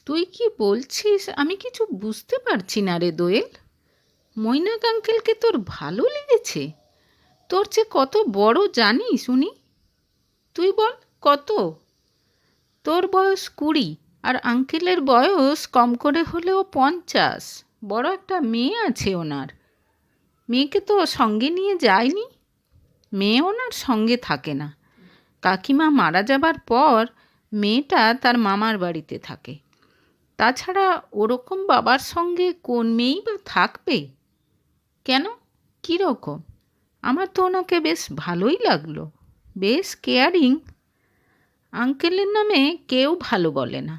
তুই কি বলছিস আমি কিছু বুঝতে পারছি না রে দোয়েল। মৈনাক আঙ্কেলকে তোর ভালো লেগেছে? তোর চেয়ে কত বড় জানিস উনি? তুই বল কত? তোর বয়স 20 আর আঙ্কেলের বয়স কম করে হলেও 50। বড় একটা মেয়ে আছে ওনার। মেয়েকে তো সঙ্গে নিয়ে যায়নি। মেয়ে ওনার সঙ্গে থাকে না। কাকিমা মারা যাবার পর মেয়েটা তার মামার বাড়িতে থাকে। তাছাড়া ওরকম বাবার সঙ্গে কোন মেয়েই বা থাকবে? কেন, কীরকম? আমার তো ওনাকে বেশ ভালোই লাগলো। বেশ কেয়ারিং। আঙ্কেলের নামে কেউ ভালো বলে না।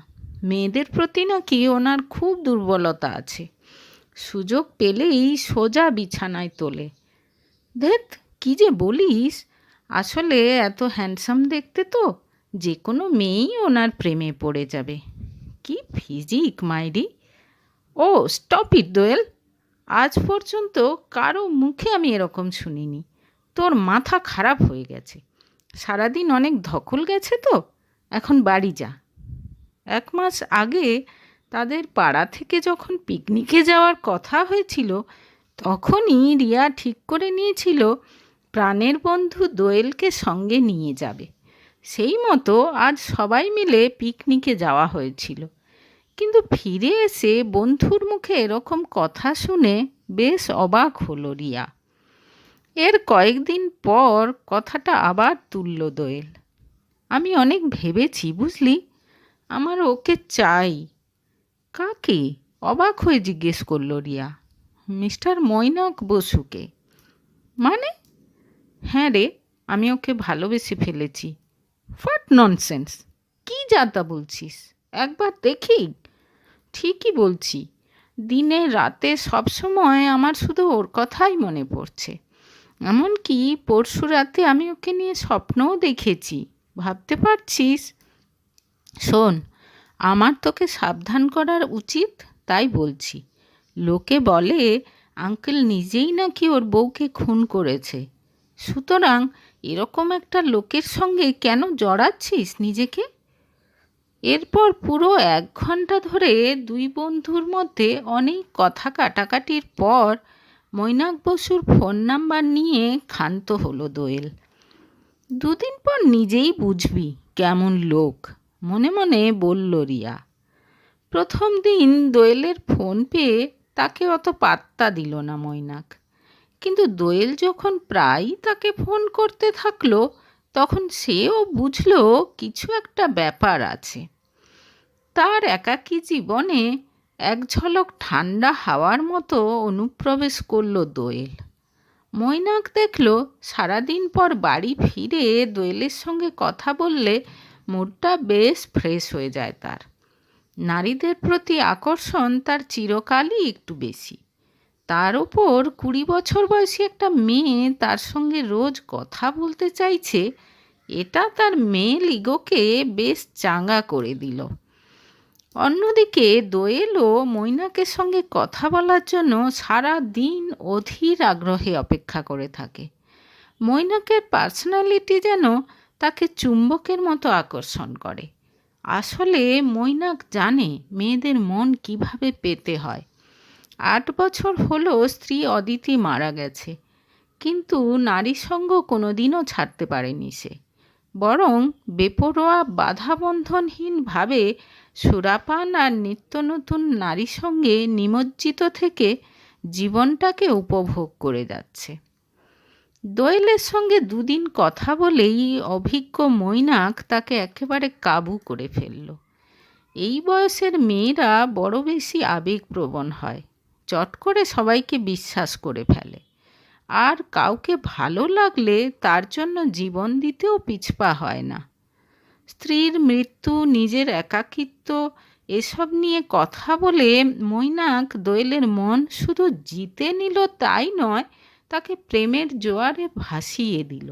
মেয়েদের প্রতি নাকি ওনার খুব দুর্বলতা আছে। সুযোগ পেলেই সোজা বিছানায় তোলে। ধ্যাৎ, কী যে বলিস! আসলে এত হ্যান্ডসাম দেখতে তো যে কোনো মেয়েই ওনার প্রেমে পড়ে যাবে। কি ফিজিক মাইরি! ও স্টপ ইট দোয়েল! আজ পর্যন্ত কারো মুখে আমি এরকম শুনিনি। তোর মাথা খারাপ হয়ে গেছে। সারাদিন অনেক ধকল গেছে তো, এখন বাড়ি যা। 1 মাস আগে তাদের পাড়া থেকে যখন পিকনিকে যাওয়ার কথা হয়েছিল, তখনই রিয়া ঠিক করে নিয়েছিল প্রাণের বন্ধু দোয়েলকে সঙ্গে নিয়ে যাবে। সেই মতো আজ সবাই মিলে পিকনিকে যাওয়া হয়েছিল। কিন্তু ফিরে এসে বন্ধুর মুখে এরকম কথা শুনে বেশ অবাক হলো রিয়া। এর কয়েকদিন পর কথাটা আবার তুলল দোয়েল। আমি অনেক ভেবেছি বুঝলি, আমার ওকে চাই। কাকে? অবাক হয়ে জিজ্ঞেস করল রিয়া। মিস্টার মৈনাক বসুকে। মানে? হ্যাঁ রে, আমি ওকে ভালোবেসে ফেলেছি। What nonsense! কী যাতা বলছিস? একবার দেখি। ঠিকই বলছি। দিনে রাতে সবসময় আমার শুধু ওর কথাই মনে পড়ছে। এমনকি পরশু রাতে আমি ওকে নিয়ে স্বপ্নও দেখেছি। ভাবতে পারছিস? শোন, আমার তোকে সাবধান করার উচিত, তাই বলছি। লোকে বলে আঙ্কেল নিজেই নাকি ওর বউকে খুন করেছে। সুতরাং এরকম একটা লোকের সঙ্গে কেন জড়াচ্ছিস নিজেকে? এরপর পুরো 1 ঘন্টা ধরে দুই বন্ধুর মধ্যে অনেক কথা কাটাকাটির পর মৈনাক বসুর ফোন নাম্বার নিয়ে ক্ষান্ত হলো দোয়েল। 2 দিন পর নিজেই বুঝবি কেমন লোক, মনে মনে বলল রিয়া। প্রথম দিন দোয়েলের ফোন পেয়ে তাকে অত পাত্তা দিল না মৈনাক। কিন্তু দোয়েল যখন প্রায়ই তাকে ফোন করতে থাকলো, তখন সেও বুঝল কিছু একটা ব্যাপার আছে। তার একাকী জীবনে এক ঝলক ঠান্ডা হাওয়ার মতো অনুপ্রবেশ করল দোয়েল। মৈনাক দেখল সারাদিন পর বাড়ি ফিরে দোয়েলের সঙ্গে কথা বললে মুডটা বেশ ফ্রেশ হয়ে যায় তার। নারীদের প্রতি আকর্ষণ তার চিরকালই একটু বেশি। তার ওপর 20 বছর বয়সী একটা মেয়ে তার সঙ্গে রোজ কথা বলতে চাইছে, এটা তার মেল ইগোকে বেশ চাঙ্গা করে দিল। অন্যদিকে দোয়েলও মৈনাকের সঙ্গে কথা বলার জন্য সারা দিন অধীর আগ্রহে অপেক্ষা করে থাকে। মৈনাকের পার্সোনালিটি যেন তাকে চুম্বকের মতো আকর্ষণ করে। আসলে মৈনাক জানে মেয়েদের মন কিভাবে পেতে হয়। 8 বছর হলো স্ত্রী অদিতি মারা গেছে, কিন্তু নারী সঙ্গ কোনোদিনও ছাড়তে পারেনি সে। বরং বেপরোয়া বাধাবন্ধনহীনভাবে সুরাপান আর নিত্য নতুন নারী সঙ্গে নিমজ্জিত থেকে জীবনটাকে উপভোগ করে যাচ্ছে। দোয়েলের সঙ্গে 2 দিন কথা বলেই অভিজ্ঞ মৈনাক তাকে একেবারে কাবু করে ফেলল। এই বয়সের মেয়েরা বড় বেশি আবেগপ্রবণ হয়, চট করে সবাইকে বিশ্বাস করে ফেলে। আর কাউকে ভালো লাগলে তার জন্য জীবন দিতেও পিছপা হয় না। স্ত্রীর মৃত্যু, নিজের একাকিত্ব, এসব নিয়ে কথা বলে মৈনাক দোয়েলের মন শুধু জিতে নিল তাই নয়, তাকে প্রেমের জোয়ারে ভাসিয়ে দিল।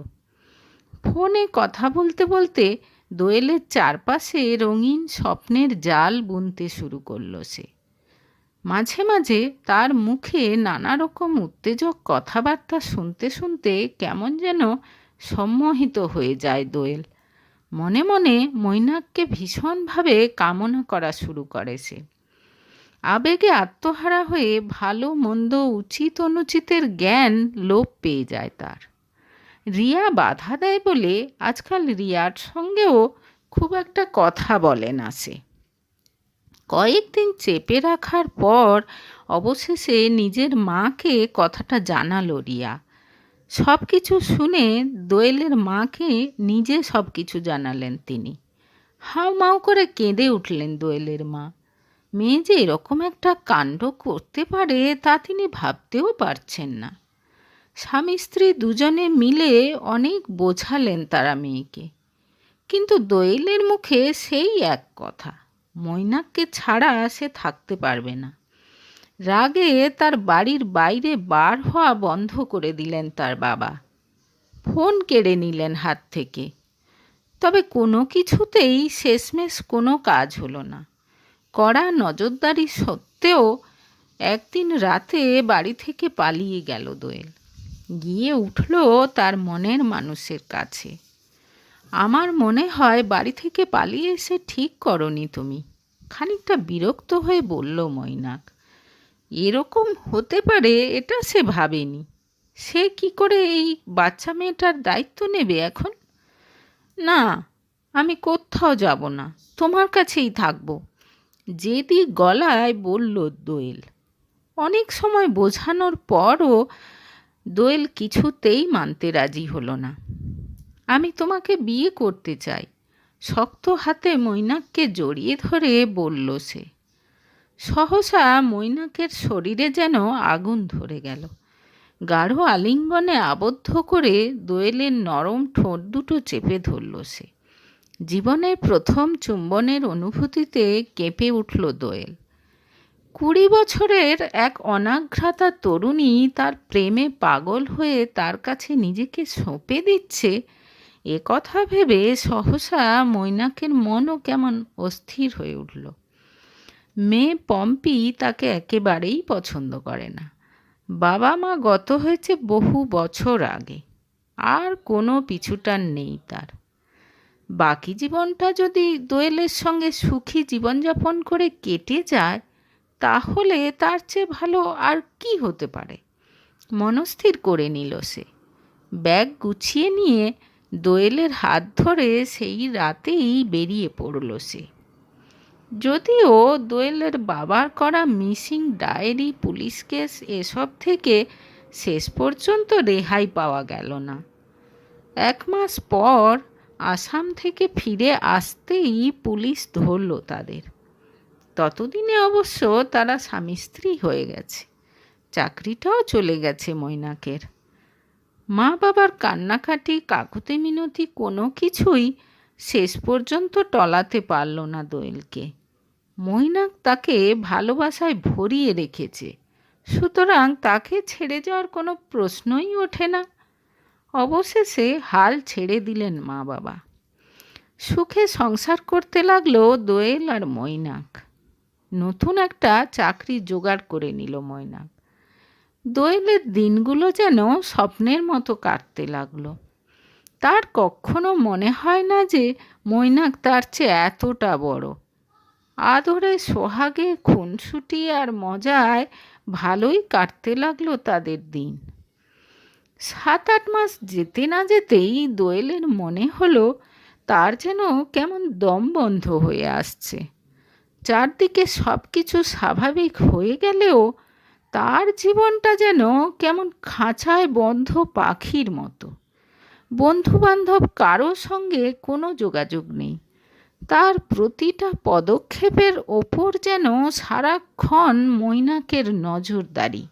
ফোনে কথা বলতে বলতে দোয়েলের চারপাশে রঙিন স্বপ্নের জাল বুনতে শুরু করলো সে। মাঝে মাঝে তার মুখে নানা রকম উত্তেজক কথাবার্তা শুনতে শুনতে কেমন যেন সম্মোহিত হয়ে যায় দোয়েল। মনে মনে মৈনাককে ভীষণভাবে কামনা করা শুরু করে সে। আবেগে আত্মহারা হয়ে ভালো মন্দ উচিত অনুচিতের জ্ঞান লোপ পেয়ে যায় তার। রিয়া বাধা দেয় বলে আজকাল রিয়ার সঙ্গেও খুব একটা কথা বলে না সে। কয়েকদিন চেপে রাখার পর অবশেষে নিজের মাকে কথাটা জানালো রিয়া। সব কিছু শুনে দোয়েলের মাকে নিজে সব কিছু জানালেন তিনি। হাউমাউ করে কেঁদে উঠলেন দোয়েলের মা। মেয়ে যে এরকম একটা কাণ্ড করতে পারে তা তিনি ভাবতেও পারছেন না। স্বামী স্ত্রী দুজনে মিলে অনেক বোঝালেন তারা মেয়েকে, কিন্তু দোয়েলের মুখে সেই এক কথা, মৈনাককে ছাড়া সে থাকতে পারবে না। রাগে তার বাড়ির বাইরে বার হওয়া বন্ধ করে দিলেন তার বাবা। ফোন কেড়ে নিলেন হাত থেকে। তবে কোনো কিছুতেই শেষমেশ কোনো কাজ হলো না। কড়া নজরদারি সত্ত্বেও একদিন রাতে বাড়ি থেকে পালিয়ে গেল দোয়েল। গিয়ে উঠল তার মনের মানুষের কাছে। আমার মনে হয় বাড়ি থেকে পালিয়ে এসে ঠিক করনি তুমি, খানিকটা বিরক্ত হয়ে বলল মৈনাক। এরকম হতে পারে এটা সে ভাবেনি। সে কি করে এই বাচ্চা মেয়েটার দায়িত্ব নেবে এখন? না, আমি কোথাও যাব না, তোমার কাছেই থাকবো, জেদি গলায় বলল দোয়েল। অনেক সময় বোঝানোর পরও দোয়েল কিছুতেই মানতে রাজি হলো না। আমি তোমাকে বিয়ে করতে চাই, শক্ত হাতে মৈনাককে জড়িয়ে ধরে বলল সে। সহসা মৈনাকের শরীরে যেন আগুন ধরে গেল। গাঢ় আলিঙ্গনে আবদ্ধ করে দোয়েলের নরম ঠোঁট দুটো চেপে ধরল সে। জীবনের প্রথম চুম্বনের অনুভূতিতে কেঁপে উঠল দোয়েল। 20 বছরের এক অনাঘ্রাতা তরুণী তার প্রেমে পাগল হয়ে তার কাছে নিজেকে সঁপে দিচ্ছে, এ কথা ভেবে সহসা মৈনাকের মনও কেমন অস্থির হয়ে উঠল। মেয়ে পম্পি তাকে একেবারেই পছন্দ করে না। বাবা মা গত হয়েছে বহু বছর আগে, আর কোনো পিছুটান নেই তার। বাকি জীবনটা যদি দোয়েলের সঙ্গে সুখী জীবনযাপন করে কেটে যায়, তাহলে তার চেয়ে ভালো আর কি হতে পারে। মনস্থির করে নিল সে। ব্যাগ গুছিয়ে নিয়ে দোয়েলের হাত ধরে সেই রাতেই বেরিয়ে পড়ল সে। যদিও দোয়েলের বাবার করা মিসিং ডায়েরি, পুলিশ কেস এসব থেকে শেষ পর্যন্ত রেহাই পাওয়া গেল না। 1 মাস পর আসাম থেকে ফিরে আসতেই পুলিশ ধরল তাদের। ততদিনে অবশ্য তারা স্বামী স্ত্রী হয়ে গেছে, চাকরিটাও চলে গেছে মৈনাকের। মা বাবার কান্নাকাটি, কাকুতি মিনতি কোনো কিছুই শেষ পর্যন্ত টলাতে পারল না দোয়েলকে। মৈনাক তাকে ভালোবাসায় ভরিয়ে রেখেছে, সুতরাং তাকে ছেড়ে যাওয়ার কোনো প্রশ্নই ওঠে না। অবশেষে হাল ছেড়ে দিলেন মা বাবা। সুখে সংসার করতে লাগলো দোয়েল আর মৈনাক। নতুন একটা চাকরি জোগাড় করে নিল মৈনাক। দোয়েলের দিনগুলো যেন স্বপ্নের মতো কাটতে লাগলো। তার কখনো মনে হয় না যে মৈনাক তার চেয়ে এতটা বড়। আদরে সোহাগে খুনসুটি আর মজায় ভালোই কাটতে লাগলো তাদের দিন। 7-8 মাস যেতে না যেতেই দোয়েলের মনে হলো তার যেন কেমন দম বন্ধ হয়ে আসছে। চারদিকে সব কিছু স্বাভাবিক হয়ে গেলেও তার জীবনটা যেন কেমন খাঁচায় বন্ধ পাখির মতো। বন্ধুবান্ধব কারো সঙ্গে কোনো যোগাযোগ নেই। তার প্রতিটা পদক্ষেপের ওপর যেন সারাক্ষণ মৈনাকের নজরদারি।